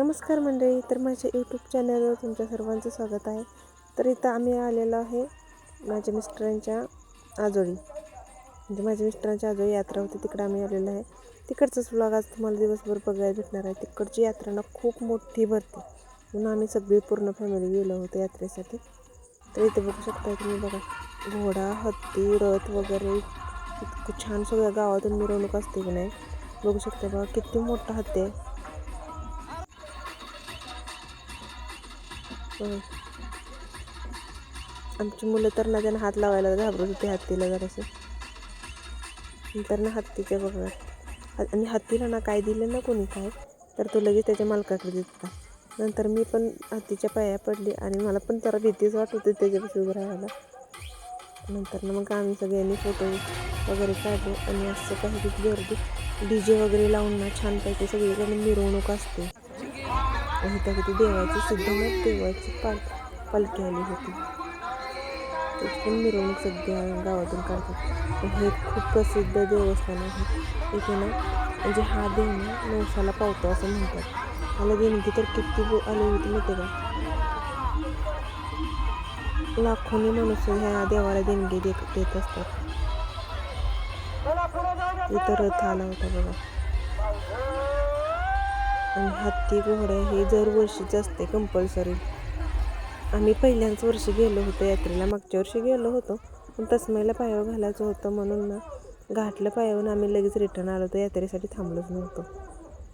नमस्कार मंडळी, तर माझ्या यूट्यूब चॅनलवर तुमच्या सर्वांचं स्वागत आहे. तर इथं आम्ही आलेलो आहे माझ्या मिस्टरांच्या आजोळी, म्हणजे माझ्या मिस्टरांच्या आजोळी यात्रा होती, तिकडे आम्ही आलेलो आहे. तिकडचंच व्लॉग आज तुम्हाला दिवसभर बघायला भेटणार आहे. तिकडची यात्रा ना खूप मोठी भरते, म्हणून आम्ही सगळी पूर्ण फॅमिली गेलो होतो यात्रेसाठी. तर इथे बघू शकता तुम्ही, बघा घोडा, हत्ती, रथ वगैरे इतकं छान सगळ्या गावातून मिरवणूक असते की नाही. बघू शकता बघा किती मोठा हत्ती आहे. आमची मुलं तर ना त्यांना हात लावायला घाबरत होते हत्तीला जरासे. नंतर ना हत्तीच्या बघा, आणि हत्तीला ना काय दिलं ना कोणी काय, तर तो लगेच त्याच्या मालकाकडे देत. नंतर मी पण हत्तीच्या पाया पडली आणि मला पण जरा भीतीच वाटत होती त्याच्यापाशी उभं राहायला. नंतर ना मग आम्ही सगळ्यांनी फोटो वगैरे काढले आणि असं काही तिथे गर्दी DJ वगैरे लावून ना छानपैकी सगळीकडे मिरवणूक असते. आणि त्या किती देवाची सिद्धनाथ देवाची पालखी आली होती, त्याची पण मिरवणूक सगळ्या गावातून काढतात. पण हे खूप प्रसिद्ध देवस्थान आहे इथे ना, म्हणजे हा देव ना नवसाला पावतो असं म्हणतात. मला देणगी तर किती आली होती माहिती का, लाखोनी माणूस ह्या देवाला देणगी देत असतात. इथं रथ आला होता बघा, आणि हत्ती घोडा हे दरवर्षीच असते कंपल्सरी. आम्ही पहिल्याच वर्षी गेलो होतो यात्रेला, मागच्या वर्षी गेलो होतो पण तसमेला पायावर घालायचं होतं म्हणून ना घातलं पायावरून आम्ही लगेच रिटर्न आलो होतो, यात्रेसाठी थांबलोच नव्हतो.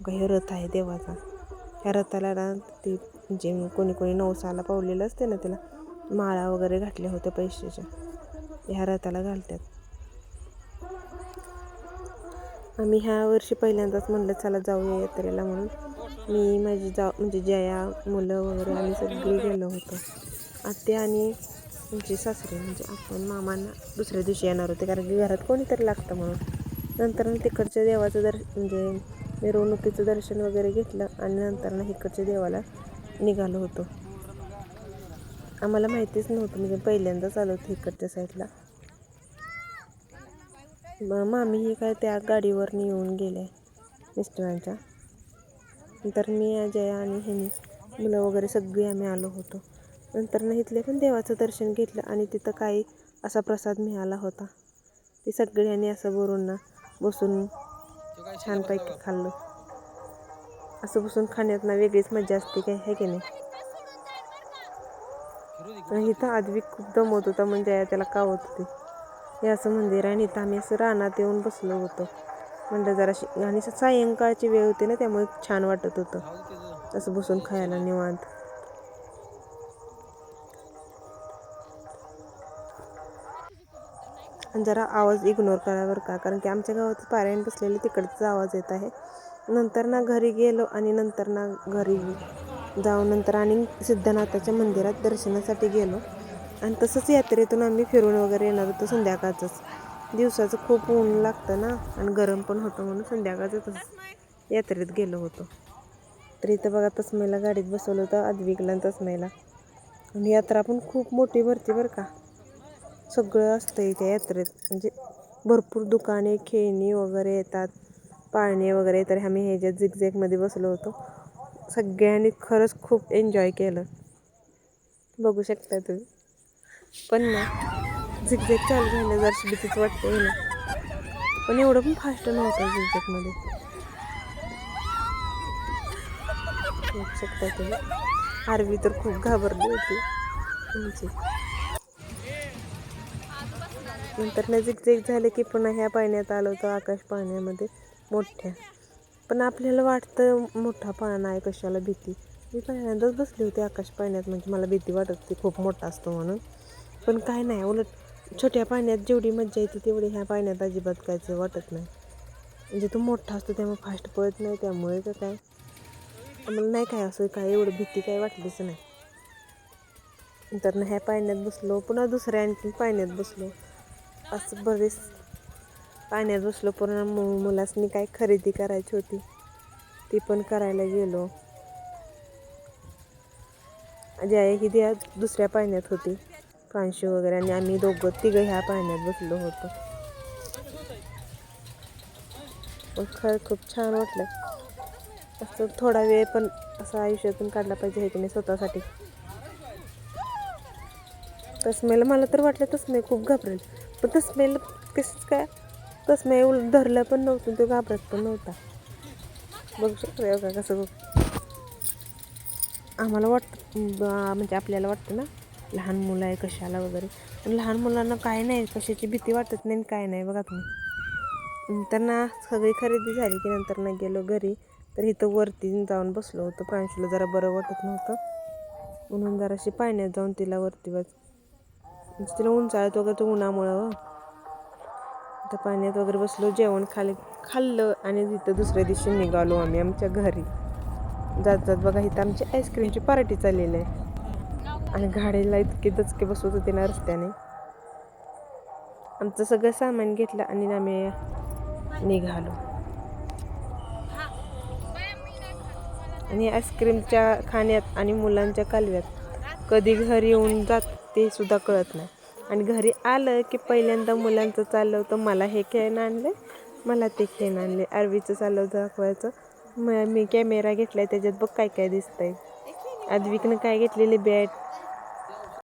हे रथ आहे देवाचा. ह्या रथाला ना ती म्हणजे कोणी नवसाला पावलेलं असते ना, त्याला माळा वगैरे घातल्या होत्या पैशाच्या, ह्या रथाला घालतात. आम्ही ह्या वर्षी पहिल्यांदाच म्हणलं चला जाऊया यात्रेला, म्हणून मी माझी म्हणजे जया, मुलं वगैरे आम्ही सगळी गेलो होतो. आत्या आणि म्हणजे सासरे, म्हणजे आपण मामांना दुसऱ्या दिवशी येणार होते, कारण की घरात कोणीतरी लागतं म्हणून. नंतर तिकडच्या देवाचं म्हणजे मिरवणुकीचं दर्शन वगैरे घेतलं आणि नंतर ना इकडच्या देवाला निघालो होतो. आम्हाला माहितीच नव्हतं, म्हणजे पहिल्यांदाच आलो होतो इकडच्या साईडला. मामी ही काय त्या गाडीवर येऊन गेले मिस्टरांच्या. नंतर मी, जया आणि ह्यांनी मुलं वगैरे सगळी आम्ही आलो होतो. नंतर ना इथले पण देवाचं दर्शन घेतलं आणि तिथं काही असा प्रसाद मिळाला होता. ते सगळ्यांनी असं भरून ना बसून छानपैकी खाल्लं. असं बसून खाण्यात ना वेगळीच मजा असते, काय आहे की नाही. इथं आदवी खूप दमवत होता, म्हणजे त्याला कावत होती. हे असं मंदिर आहे आणि इथं आम्ही असं रानात येऊन बसलो होतो. म्हणजे जराशी, आणि सायंकाळची वेळ होती ना, त्यामुळे छान वाटत होतं असं बसून खायला निवांत. आणि जरा आवाज इग्नोर करा बरं का, कारण की आमच्या गावात पारायण बसलेले तिकडचा आवाज येत आहे. नंतर ना घरी गेलो आणि नंतर ना घरी जाऊन नंतर आणि सिद्धनाथाच्या मंदिरात दर्शनासाठी गेलो. आणि तसंच यात्रेतून आम्ही फिरून वगैरे येणार होतो संध्याकाळचंच. दिवसाचं खूप ऊन लागतं ना आणि गरम पण होतं, म्हणून संध्याकाळचं तसंच यात्रेत गेलो होतो. तर इथं बघा तसमेला गाडीत बसवलं होतं आद्विकला आणि तसमेला. आणि यात्रा पण खूप मोठी भरती बरं का, सगळं असतं इथे यात्रेत, म्हणजे भरपूर दुकाने, खेळणी वगैरे येतात, पाळणे वगैरे. तर आम्ही ह्याच्यात झिगझॅगमध्ये बसलो होतो. सगळ्यांनी खरंच खूप एन्जॉय केलं, बघू शकता तुम्ही. पण ना झिगझॅग चालू झालं जरशी भीतीच वाटते ना, पण एवढं पण फास्ट नव्हतं झिगझॅगमध्ये, बघू शकता तुम्ही. आरवी तर खूप घाबरली होती म्हणजे. नंतर ना झिगझॅग झाले की पुन्हा ह्या पाण्यात आलो होतो, आकाश पाण्यामध्ये मोठ्या. पण आपल्याला वाटतं मोठा पाळणा आहे, कशाला भीती. मी पहिल्यांदाच बसले होते आकाश पाण्यात, म्हणजे मला भीती वाटत होती खूप मोठा असतो म्हणून. पण काय नाही, उलट छोट्या पाण्यात जेवढी मजा येते तेवढी ह्या पाण्यात अजिबात कायच वाटत नाही. म्हणजे तो मोठा असतो त्यामुळे फास्ट पळत नाही, त्यामुळे तर काय आम्हाला नाही काय असं काय एवढं भीती काय वाटलीच नाही. नंतर ना ह्या पाण्यात बसलो, पुन्हा दुसऱ्या आणखी पाण्यात बसलो, असं बरेच पाण्यात बसलो. पुन्हा मुलासनी काय खरेदी करायची होती ती पण करायला गेलो. जया ही द्या दुसऱ्या पाण्यात होती, प्रांशू वगैरे, आणि आम्ही तिघं ह्या पाण्यात बसलो होतो. पण खरं खूप छान वाटलं. असं थोडा वेळ पण असा आयुष्यातून काढला पाहिजे हे की नाही स्वतःसाठी. तसमेला मला तर वाटलं तसमे खूप घाबरेल, पण तसमेला कसंच काय तसमे धरलं पण नव्हतं, तो घाबरत पण नव्हता. बघू शकतो का कसं आम्हाला वाटतं म्हणजे आपल्याला वाटतं ना लहान मुलं आहे कशाला वगैरे, पण लहान मुलांना काय नाही, कशाची भीती वाटत नाही काय नाही. बघा तुम्ही. नंतर ना सगळी खरेदी झाली की नंतर ना गेलो घरी, तर इथं वरती जाऊन बसलो होतो. प्रांशूला जरा बरं वाटत नव्हतं म्हणून जराशी पाण्यात जाऊन तिला वरती म्हणजे तिला उंचाळत वगैरे उन्हामुळं तर पाण्यात वगैरे बसलो, जेवण खाल्लं आणि तिथं दुसऱ्या दिवशी निघालो आम्ही आमच्या घरी. जात जात बघा इथं आमची आईस्क्रीमची पार्टी चाललेली आहे आणि गाडीला इतके दचके बसवत होते ना रस्त्याने. आमचं सगळं सामान घेतलं आणि आम्ही निघालो. आणि आईस्क्रीमच्या खाण्यात आणि मुलांच्या कालव्यात कधी घरी येऊन जात ते सुद्धा कळत नाही. आणि घरी आलं की पहिल्यांदा मुलांचं चाललं होतं, मला हे खेळणं आणले, मला ते खेळणं आणले. आरवीचं चाललं होतं दाखवायचं, मी कॅमेरा घेतलाय त्याच्यात बघ काय काय दिसतंय. आद्विकनं काय घेतलेली बॅट,